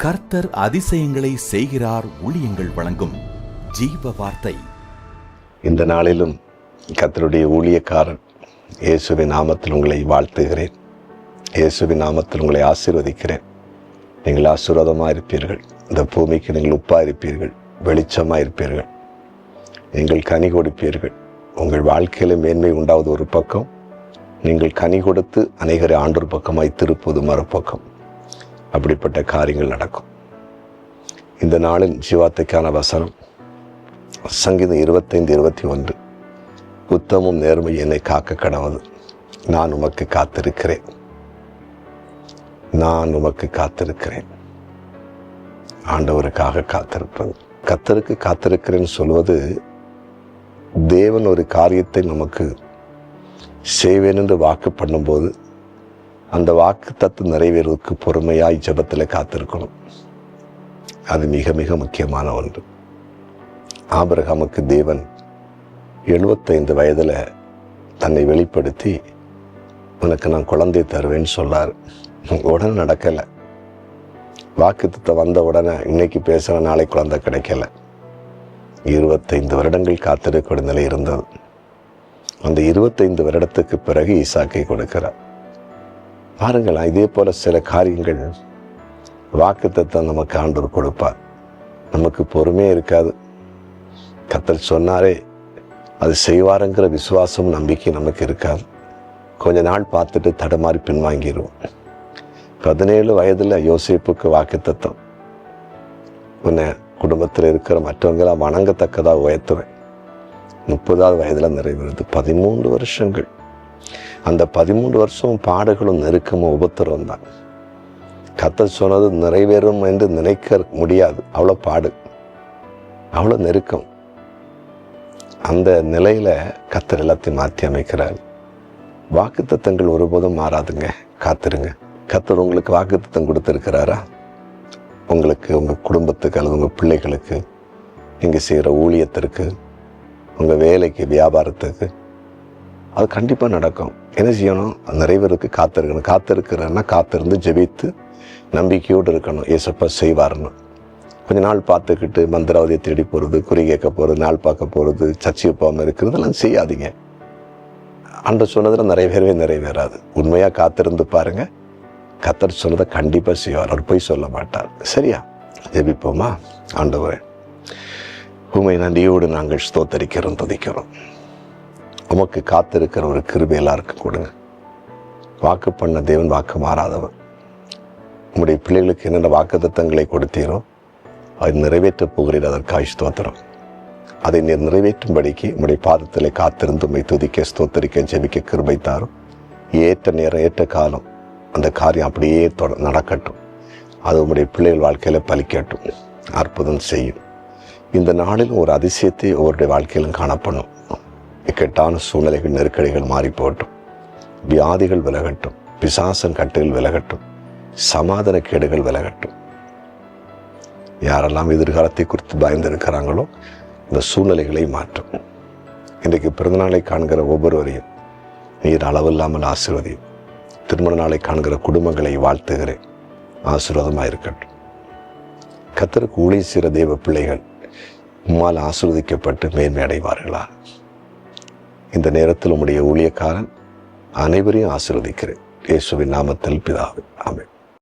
கர்த்தர் அதிசயங்களை செய்கிறார். ஊழியங்கள் வழங்கும் ஜீவ வார்த்தை. இந்த நாளிலும் கர்த்தருடைய ஊழியக்காரன் இயேசுவின் நாமத்தில் உங்களை வாழ்த்துகிறேன். இயேசுவின் நாமத்தில் உங்களை ஆசீர்வதிக்கிறேன். நீங்கள் ஆசீர்வாதமாக இருப்பீர்கள். இந்த பூமிக்கு நீங்கள் உப்பாக இருப்பீர்கள், வெளிச்சமாக இருப்பீர்கள், நீங்கள் கனி கொடுப்பீர்கள். உங்கள் வாழ்க்கையில மேன்மை உண்டாவது ஒரு பக்கம், நீங்கள் கனி கொடுத்து அநேகரை ஆண்டொரு பக்கமாய் திருப்புவது மறுபக்கம். அப்படிப்பட்ட காரியங்கள் நடக்கும். இந்த நாளின் ஜீவார்த்தைக்கான வசனம் சங்கீதம் 25:21. உத்தமும் நேர்மை என்னை காக்க கடவுது. நான் உமக்கு காத்திருக்கிறேன், நான் உமக்கு காத்திருக்கிறேன். ஆண்டவருக்காக காத்திருப்பது. கர்த்தருக்கு காத்திருக்கிறேன்னு சொல்வது, தேவன் ஒரு காரியத்தை நமக்கு செய்வேன் என்று வாக்கு பண்ணும்போது அந்த வாக்கு தத்து நிறைவேறுவதற்கு பொறுமையாய் ஜெபத்தில் காத்திருக்கணும். அது மிக மிக முக்கியமான ஒன்று. ஆபிரகாமுக்கு தேவன் 75 வயதில் தன்னை வெளிப்படுத்தி, உனக்கு நான் குழந்தை தருவேன்னு சொல்லார். உடனே நடக்கலை. வாக்கு தத்தம் வந்த உடனே இன்னைக்கு பேசுகிற நாளை குழந்தை கிடைக்கல. 25 வருடங்கள் காத்திருக்கிற நிலை இருந்தது. அந்த 25 வருடத்துக்கு பிறகு ஈசாக்கை கொடுக்கிறார். பாருங்களா, இதே போல சில காரியங்கள் வாக்குத்தத்தம் நமக்கு ஆண்டவர் கொடுப்பார். நமக்கு பொறுமையே இருக்காது. கர்த்தர் சொன்னாரே அது செய்வாருங்கிற விசுவாசம் நம்பிக்கை நமக்கு இருக்காது. கொஞ்ச நாள் பார்த்துட்டு தடமாறி பின்வாங்கிடுவோம். 17 வயதில் யோசேப்புக்கு வாக்குத்தத்தம், உன்னை குடும்பத்தில் இருக்கிற மற்றவங்களாம் வணங்கத்தக்கதாக உயர்த்துவேன். 30வது வயதில் நிறைவேறுது. 13 வருஷங்கள். அந்த 13 வருஷம் பாடுகளும் நெருக்கமும் உபத்திரம் தான். கர்த்தர் சொன்னது நிறைவேறும் என்று நினைக்க முடியாது. அவ்வளோ பாடு, அவ்வளோ நெருக்கம். அந்த நிலையில கர்த்தர் எல்லாத்தையும் மாற்றி அமைக்கிறார். வாக்குத்தத்தங்கள் ஒருபோதும் மாறாதுங்க. காத்திருங்க. கர்த்தர் உங்களுக்கு வாக்குத்தத்தம் கொடுத்துருக்கிறாரா? உங்களுக்கு, உங்கள் குடும்பத்துக்கு அல்லது உங்கள் பிள்ளைகளுக்கு, நீங்கள் செய்கிற ஊழியத்திற்கு, உங்கள் வேலைக்கு, வியாபாரத்துக்கு, அது கண்டிப்பாக நடக்கும். என்ன செய்யணும்? நிறைவேறதுக்கு காத்திருக்கணும். காத்திருக்கிறன்னா காத்திருந்து ஜெபித்து நம்பிக்கையோடு இருக்கணும். ஏசப்பா செய்வார்னு. கொஞ்ச நாள் பார்த்துக்கிட்டு மந்திராவதியை தேடி போகிறது, குறி கேட்க போகிறது, நாள் பார்க்க போகிறது, சர்ச்சை போகாமல் இருக்கிறதெல்லாம் செய்யாதீங்க. ஆண்டவர் சொன்னதில் நிறைவேறாது. உண்மையாக காத்திருந்து பாருங்க. கர்த்தர் சொன்னதை கண்டிப்பாக செய்வார். அவர் போய் சொல்ல மாட்டார். சரியா? ஜெபிப்போமா? ஆண்டவரே, உம்மை நன்றியோடு நாங்கள் ஸ்தோத்தரிக்கிறோம், துதிக்கிறோம். உமக்கு காத்திருக்கிற ஒரு கிருபை எல்லாருக்கும் கொடுங்க. வாக்கு பண்ண தேவன் வாக்கு மாறாதவர். உம்முடைய பிள்ளைகளுக்கு என்னென்ன வாக்குத்தத்தங்களை கொடுத்தீரோ அதை நிறைவேற்றப் போகிறீர். அதற்காக ஸ்தோத்திரம். அதை நீர் நிறைவேற்றும்படிக்கு உம்முடைய பாதத்திலே காத்திருந்து உம்மை துதிக்க, ஸ்தோத்தரிக்க, ஜெபிக்க கிருபை தாரும். ஏற்ற நேரம், ஏற்ற காலம் அந்த காரியம் அப்படியே நடக்கட்டும். அது உம்முடைய பிள்ளைகள் வாழ்க்கையில பலிக்கட்டும், அற்புதம் செய்யும். இந்த நாளில் ஒரு அதிசயத்தை ஒவ்வொருடைய வாழ்க்கையிலும் காணப்படும். இக்கட்டான சூழ்நிலைகள், நெருக்கடிகள் மாறி போகட்டும். வியாதிகள் விலகட்டும், பிசாசன் கட்டுகள் விலகட்டும், சமாதான கேடுகள் விலகட்டும். யாரெல்லாம் எதிர்காலத்தை குறித்து பயந்திருக்கிறாங்களோ இந்த சூழ்நிலைகளை மாற்றும். இன்றைக்கு பிறந்தநாளை காண்கிற ஒவ்வொருவரையும் நீர் அளவில்லாமல் ஆசீர்வதியும். திருமண நாளை காண்கிற குடும்பங்களை வாழ்த்துகிறேன். ஆசீர்வாதமாக இருக்கட்டும். கர்த்தருக்கு ஊழியம் செய்கிற தேவ பிள்ளைகள் உம்மால் ஆசீர்வதிக்கப்பட்டு மேன்மை அடைவார்களா? இந்த நேரத்தில் உம்முடைய ஊழியக்காரன் அனைவரையும் ஆசீர்வதிக்கிறேன். இயேசுவின் நாமத்தில் பிதாவே, ஆமென்.